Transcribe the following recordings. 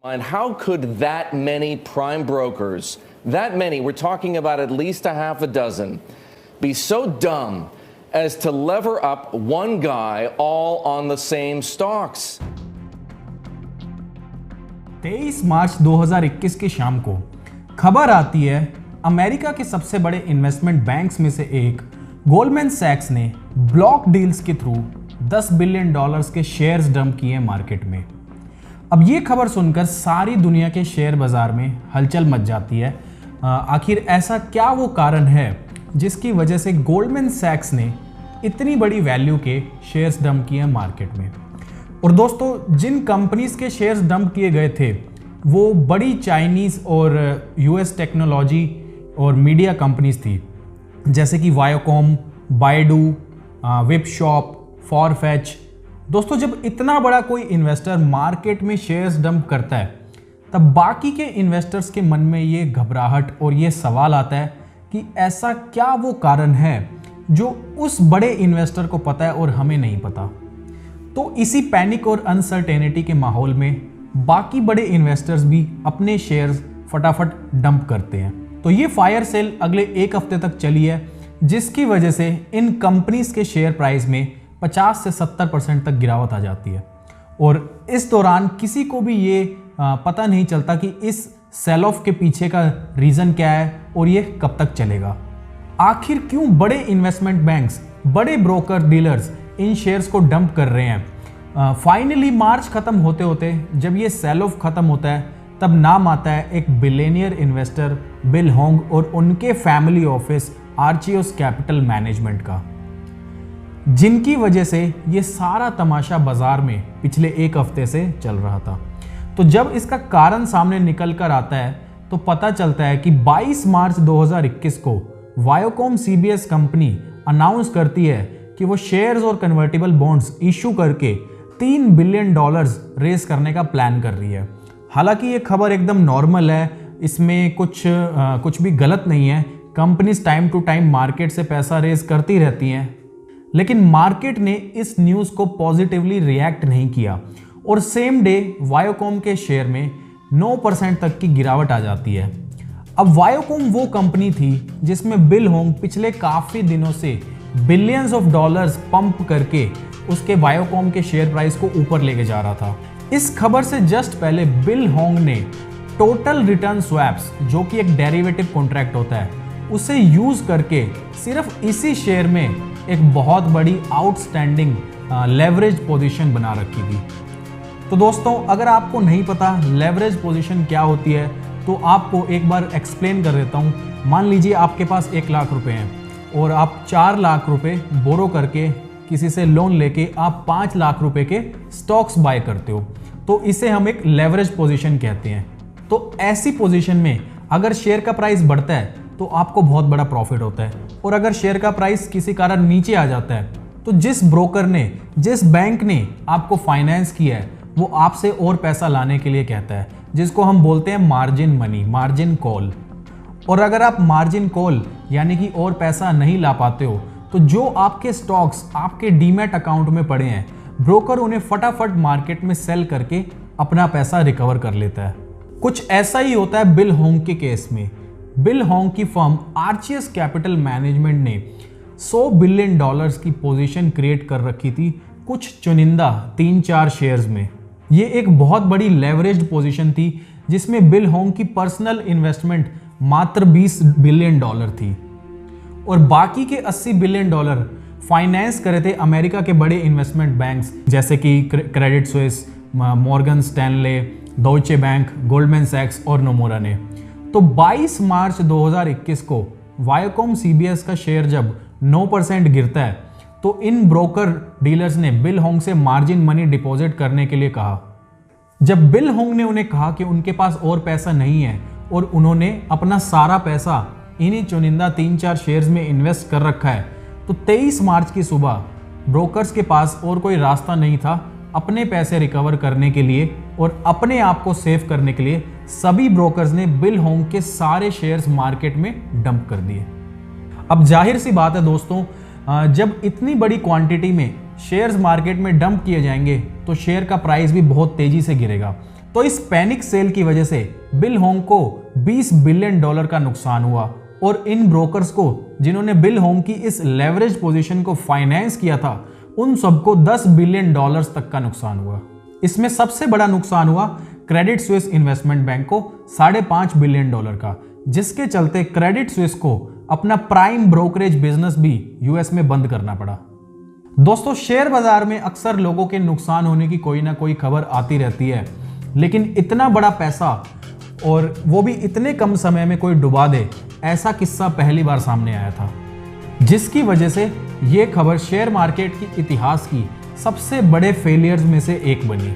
And how could that many prime brokers, that many, we're talking about at least a half a dozen, be so dumb as to lever up one guy all on the same stocks? 23 मार्च 2021 की शाम को खबर आती है America के सबसे बड़े investment banks में से एक गोल्डमैन सैक्स ने ब्लॉक डील्स के थ्रू $10 बिलियन के शेयर्स डंप किए मार्केट में। अब ये खबर सुनकर सारी दुनिया के शेयर बाजार में हलचल मच जाती है। आखिर ऐसा क्या वो कारण है जिसकी वजह से गोल्डमैन सैक्स ने इतनी बड़ी वैल्यू के शेयर्स डंप किए मार्केट में। और दोस्तों, जिन कंपनीज के शेयर्स डंप किए गए थे वो बड़ी चाइनीज़ और यूएस टेक्नोलॉजी और मीडिया कंपनीज थी, जैसे कि वायोकॉम, बायडू, वेबशॉप, फॉरफेच। दोस्तों, जब इतना बड़ा कोई इन्वेस्टर मार्केट में शेयर्स डंप करता है तब बाकी के इन्वेस्टर्स के मन में ये घबराहट और ये सवाल आता है कि ऐसा क्या वो कारण है जो उस बड़े इन्वेस्टर को पता है और हमें नहीं पता। तो इसी पैनिक और अनसर्टेनिटी के माहौल में बाकी बड़े इन्वेस्टर्स भी अपने शेयर्स फटाफट डंप करते हैं। तो ये फायर सेल अगले एक हफ्ते तक चली है, जिसकी वजह से इन कंपनीज के शेयर प्राइस में 50 से 70% तक गिरावट आ जाती है। और इस दौरान किसी को भी ये पता नहीं चलता कि इस सेल ऑफ के पीछे का रीज़न क्या है और ये कब तक चलेगा। आखिर क्यों बड़े इन्वेस्टमेंट बैंक्स, बड़े ब्रोकर डीलर्स इन शेयर्स को डंप कर रहे हैं। फाइनली मार्च खत्म होते होते जब ये सेल ऑफ खत्म होता है तब नाम आता है एक बिलियनियर इन्वेस्टर बिल होंग और उनके फैमिली ऑफिस आर्चियोस कैपिटल मैनेजमेंट का, जिनकी वजह से ये सारा तमाशा बाजार में पिछले एक हफ्ते से चल रहा था। तो जब इसका कारण सामने निकल कर आता है तो पता चलता है कि 22 मार्च 2021 को वायोकॉम सीबीएस कंपनी अनाउंस करती है कि वो शेयर्स और कन्वर्टिबल बॉन्ड्स इशू करके $3 बिलियन रेस करने का प्लान कर रही है। हालांकि ये खबर एकदम नॉर्मल है, इसमें कुछ भी गलत नहीं है। Companies time to time market से पैसा रेस करती रहती हैं, लेकिन मार्केट ने इस न्यूज़ को पॉजिटिवली रिएक्ट नहीं किया और सेम डे वायोकॉम के शेयर में 9% तक की गिरावट आ जाती है। अब वायोकॉम वो कंपनी थी जिसमें बिल होंग पिछले काफ़ी दिनों से बिलियंस ऑफ डॉलर्स पंप करके उसके वायोकॉम के शेयर प्राइस को ऊपर लेके जा रहा था। इस खबर से जस्ट पहले बिल होंग ने टोटल रिटर्न स्वैप्स, जो कि एक डेरिवेटिव कॉन्ट्रैक्ट होता है, उसे यूज करके सिर्फ इसी शेयर में एक बहुत बड़ी आउटस्टैंडिंग लेवरेज पोजीशन बना रखी थी। तो दोस्तों, अगर आपको नहीं पता लेवरेज पोजीशन क्या होती है तो आपको एक बार एक्सप्लेन कर देता हूँ। मान लीजिए आपके पास 1 लाख रुपए हैं और आप 4 लाख रुपए बोरो करके किसी से लोन लेके आप 5 लाख रुपए के स्टॉक्स बाय करते हो, तो इसे हम एक लेवरेज पोजीशन कहते हैं। तो ऐसी पोजीशन में अगर शेयर का प्राइस बढ़ता है तो आपको बहुत बड़ा प्रॉफिट होता है, और अगर शेयर का प्राइस किसी कारण नीचे आ जाता है तो जिस ब्रोकर ने, जिस बैंक ने आपको फाइनेंस किया है वो आपसे और पैसा लाने के लिए कहता है, जिसको हम बोलते हैं मार्जिन मनी, मार्जिन कॉल। और अगर आप मार्जिन कॉल यानी कि और पैसा नहीं ला पाते हो तो जो आपके स्टॉक्स आपके डीमैट अकाउंट में पड़े हैं, ब्रोकर उन्हें फटाफट मार्केट में सेल करके अपना पैसा रिकवर कर लेता है। कुछ ऐसा ही होता है बिल होंग के केस में। बिल होंग की फर्म आर्चियस कैपिटल मैनेजमेंट ने $100 बिलियन की पोजीशन क्रिएट कर रखी थी कुछ चुनिंदा 3-4 शेयर्स में। ये एक बहुत बड़ी लेवरेज्ड पोजीशन थी जिसमें बिल होंग की पर्सनल इन्वेस्टमेंट मात्र $20 बिलियन थी और बाकी के $80 बिलियन फाइनेंस करे थे अमेरिका के बड़े इन्वेस्टमेंट बैंक्स, जैसे कि Credit Suisse, Morgan Stanley, Deutsche Bank, Goldman सैक्स और नोमोरा ने। तो 22 मार्च 2021 को वायोकॉम सीबीएस का शेयर जब 9% गिरता है तो इन ब्रोकर डीलर्स ने बिल होंग से मार्जिन मनी डिपॉजिट करने के लिए कहा। जब बिल होंग ने उन्हें कहा कि उनके पास और पैसा नहीं है और उन्होंने अपना सारा पैसा इन्हीं चुनिंदा 3-4 शेयर्स में इन्वेस्ट कर रखा है, तो 23 मार्च की सुबह ब्रोकर्स के पास और कोई रास्ता नहीं था अपने पैसे रिकवर करने के लिए और अपने आप को सेव करने के लिए सभी ब्रोकर्स ने बिल होंग के सारे शेयर्स मार्केट में डंप कर दिए। अब जाहिर सी बात है दोस्तों, जब इतनी बड़ी क्वांटिटी में शेयर्स मार्केट में डंप किए जाएंगे तो शेयर का प्राइस भी बहुत तेजी से गिरेगा, तो इस पैनिक सेल की वजह से बिल होंग को $20 बिलियन का नुकसान हुआ और इन ब्रोकर्स को जिन्होंने बिल होंग की इस लेवरेज पोजीशन को फाइनेंस किया था उन सबको $10 बिलियन तक का नुकसान हुआ। इसमें सबसे बड़ा नुकसान हुआ क्रेडिट स्विस इन्वेस्टमेंट बैंक को $5.5 बिलियन का, जिसके चलते क्रेडिट स्विस को अपना प्राइम ब्रोकरेज बिजनेस भी यूएस में बंद करना पड़ा। दोस्तों, शेयर बाजार में अक्सर लोगों के नुकसान होने की कोई ना कोई खबर आती रहती है, लेकिन इतना बड़ा पैसा और वो भी इतने कम समय में कोई डुबा दे, ऐसा किस्सा पहली बार सामने आया था, जिसकी वजह से ये खबर शेयर मार्केट की इतिहास की सबसे बड़े फेलियर्स में से एक बनी।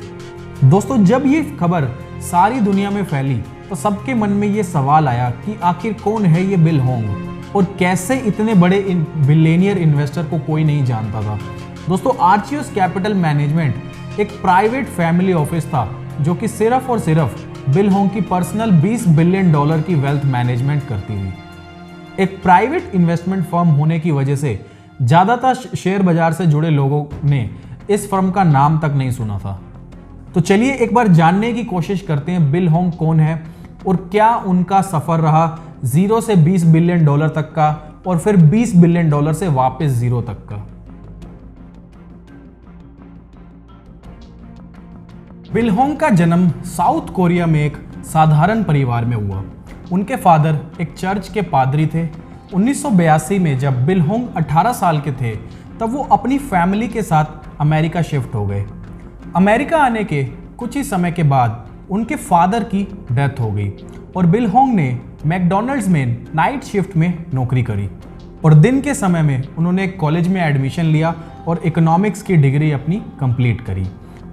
दोस्तों, जब ये खबर सारी दुनिया में फैली तो सबके मन में ये सवाल आया कि आखिर कौन है ये बिल होंग और कैसे इतने बड़े बिलियनियर इन्वेस्टर को कोई नहीं जानता था। दोस्तों, आर्चियस कैपिटल मैनेजमेंट एक प्राइवेट फैमिली ऑफिस था जो कि सिर्फ और सिर्फ बिल होंग की पर्सनल $20 बिलियन की वेल्थ मैनेजमेंट करती थी। एक प्राइवेट इन्वेस्टमेंट फर्म होने की वजह से ज्यादातर शेयर बाजार से जुड़े लोगों ने इस फर्म का नाम तक नहीं सुना था। तो चलिए एक बार जानने की कोशिश करते हैं बिल होंग कौन है और क्या उनका सफर रहा 0 से $20 बिलियन तक का और फिर $20 बिलियन से वापस 0 तक का। बिल होंग का जन्म साउथ कोरिया में एक साधारण परिवार में हुआ। उनके फादर एक चर्च के पादरी थे। 1982 में जब बिल होंग 18 साल के थे तब वो अपनी फैमिली के साथ अमेरिका शिफ्ट हो गए। अमेरिका आने के कुछ ही समय के बाद उनके फादर की डेथ हो गई और बिल होंग ने मैकडॉनल्ड्स में नाइट शिफ्ट में नौकरी करी और दिन के समय में उन्होंने एक कॉलेज में एडमिशन लिया और इकोनॉमिक्स की डिग्री अपनी कंप्लीट करी।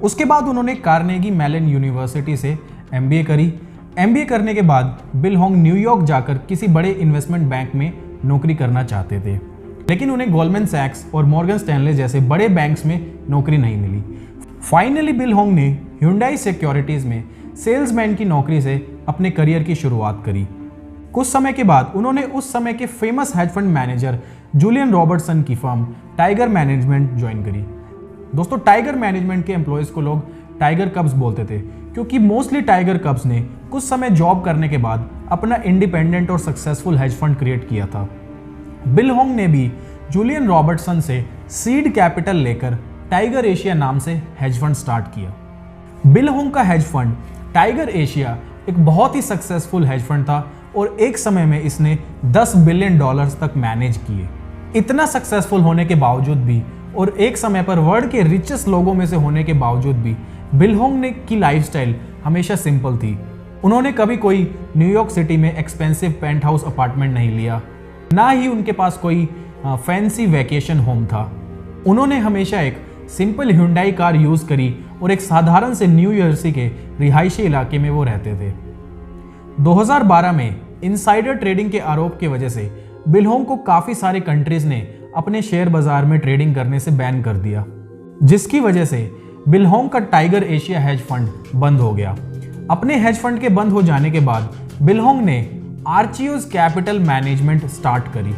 उसके बाद उन्होंने कार्नेगी मेलन यूनिवर्सिटी से एमबीए करी। एमबीए करने के बाद बिल होंग न्यूयॉर्क जाकर किसी बड़े इन्वेस्टमेंट बैंक में नौकरी करना चाहते थे, लेकिन उन्हें गोल्डमैन सैक्स और मॉर्गन स्टैनले जैसे बड़े बैंक्स में नौकरी नहीं मिली। फाइनली बिल होंग ने ह्यूंडई सिक्योरिटीज में सेल्समैन की नौकरी से अपने करियर की शुरुआत करी। कुछ समय के बाद उन्होंने उस समय के famous hedge fund manager Julian Robertson की फर्म टाइगर मैनेजमेंट ज्वाइन करी। दोस्तों, टाइगर मैनेजमेंट के एम्प्लॉयज को लोग टाइगर कब्स बोलते थे क्योंकि मोस्टली टाइगर कब्स ने कुछ समय जॉब करने के बाद अपना इंडिपेंडेंट और सक्सेसफुल हेज फंड क्रिएट किया था। बिल होंग ने भी जूलियन रॉबर्टसन से सीड कैपिटल लेकर टाइगर एशिया नाम से हेज फंड स्टार्ट किया। बिल होंग का हेज फंड टाइगर एशिया एक बहुत ही सक्सेसफुल हेज फंड था और एक समय में इसने $10 बिलियन तक मैनेज किए। इतना सक्सेसफुल होने के बावजूद भी और एक समय पर वर्ल्ड के रिचेस्ट लोगों में से होने के बावजूद भी बिल होंग ने की लाइफस्टाइल हमेशा सिंपल थी। उन्होंने कभी कोई न्यूयॉर्क सिटी में एक्सपेंसिव पेंट हाउस अपार्टमेंट नहीं लिया, ना ही उनके पास कोई फैंसी वैकेशन होम था। उन्होंने हमेशा एक सिंपल ह्यूंडई कार यूज करी और एक साधारण से न्यू जर्सी के रिहायशी इलाके में वो रहते थे। 2012 में इनसाइडर ट्रेडिंग के आरोप की वजह से बिल होंग को काफी सारे कंट्रीज ने अपने शेयर बाजार में ट्रेडिंग करने से बैन कर दिया, जिसकी वजह से बिल होंग का टाइगर एशिया हेज फंड बंद हो गया। अपने हेज फंड के बंद हो जाने के बाद बिल होंग ने आर्चियस कैपिटल मैनेजमेंट स्टार्ट करी।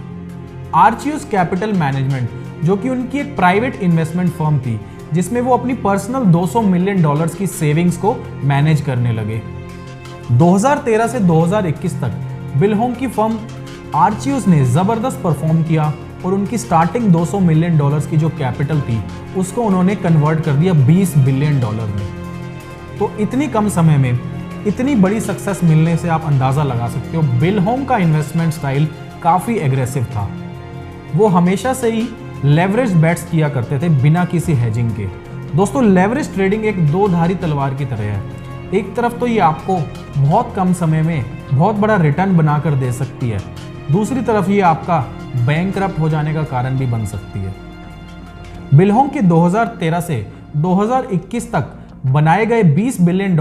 आर्चियस कैपिटल मैनेजमेंट जो कि उनकी एक प्राइवेट इन्वेस्टमेंट फर्म थी, जिसमें वो अपनी पर्सनल $200 मिलियन की सेविंग्स को मैनेज करने लगे। 2013 से 2021 तक बिल होंग की फर्म आर्चियस ने जबरदस्त परफॉर्म किया और उनकी स्टार्टिंग $200 मिलियन की जो कैपिटल थी उसको उन्होंने कन्वर्ट कर दिया $20 बिलियन में। तो इतनी कम समय में इतनी बड़ी सक्सेस मिलने से आप अंदाजा लगा सकते हो बिल होंग का इन्वेस्टमेंट स्टाइल काफी एग्रेसिव था। वो हमेशा से ही लेवरेज बेट्स किया करते थे बिना किसी हेजिंग के। दोस्तों, लेवरेज ट्रेडिंग एक दो-धारी तलवार की तरह है। एक तरफ तो ये आपको बहुत कम समय में बहुत बड़ा रिटर्न बनाकर दे सकती है, दूसरी तरफ ये आपका बैंकरप्ट हो जाने का कारण भी बन सकती है। बिल होंग के 2013 से 2021 तक बनाए गए $20 बिलियन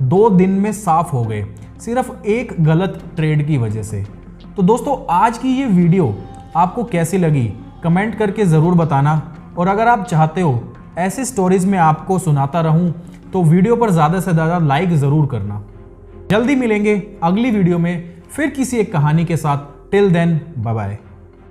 2 दिन में साफ हो गए, सिर्फ एक गलत ट्रेड की वजह से। तो दोस्तों, आज की ये वीडियो आपको कैसी लगी कमेंट करके ज़रूर बताना, और अगर आप चाहते हो ऐसी स्टोरीज में आपको सुनाता रहूं तो वीडियो पर ज़्यादा से ज़्यादा लाइक ज़रूर करना। जल्दी मिलेंगे अगली वीडियो में फिर किसी एक कहानी के साथ। Till then, bye bye.